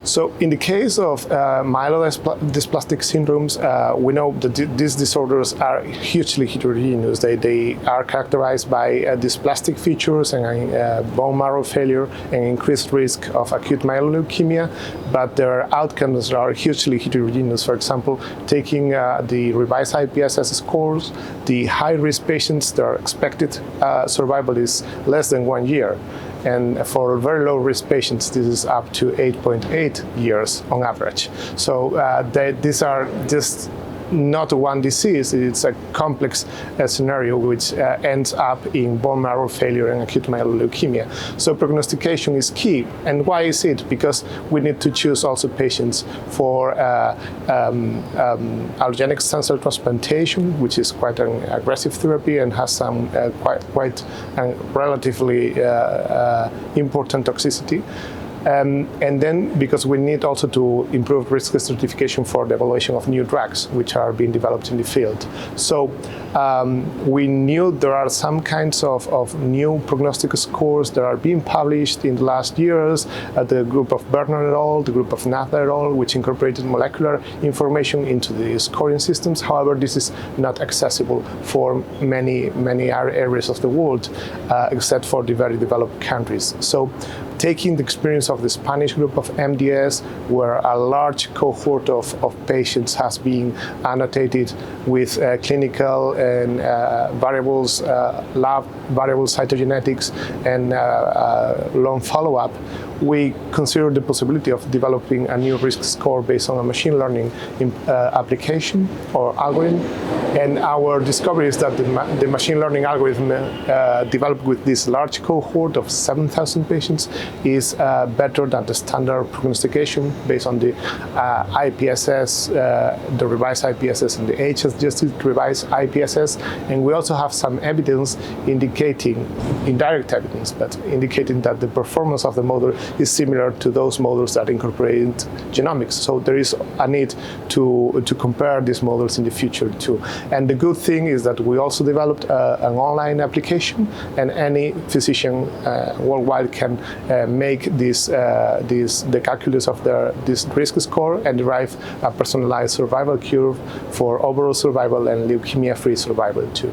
So in the case of myelodysplastic syndromes, we know that these disorders are hugely heterogeneous. They are characterized by dysplastic features and bone marrow failure and increased risk of acute myeloleukemia, but their outcomes are hugely heterogeneous. For example, taking the revised IPSS scores, the high-risk patients, their expected survival is less than 1 year. And for very low-risk patients, this is up to 8.8 years on average. So these are just not one disease, it's a complex scenario which ends up in bone marrow failure and acute myeloleukemia. So prognostication is key. And why is it? Because we need to choose also patients for allogeneic stem cell transplantation, which is quite an aggressive therapy and has some quite relatively important toxicity. And then because we need also to improve risk stratification for the evaluation of new drugs which are being developed in the field. So we knew there are some kinds of new prognostic scores that are being published in the last years. The group of Bernard et al., the group of Natha et al., which incorporated molecular information into the scoring systems. However, this is not accessible for many areas of the world, except for the very developed countries. So taking the experience of the Spanish group of MDS, where a large cohort of patients has been annotated with clinical and variables, lab variables, cytogenetics, and long follow-up, we consider the possibility of developing a new risk score based on a machine learning application or algorithm. And our discovery is that the machine learning algorithm developed with this large cohort of 7,000 patients is better than the standard prognostication based on the IPSS, the revised IPSS, and the HS-adjusted revised IPSS. And we also have some evidence indicating, indirect evidence, but indicating that the performance of the model is similar to those models that incorporate genomics. So there is a need to compare these models in the future too. And the good thing is that we also developed an online application, and any physician worldwide can make the calculus of this risk score and derive a personalized survival curve for overall survival and leukemia-free survival too.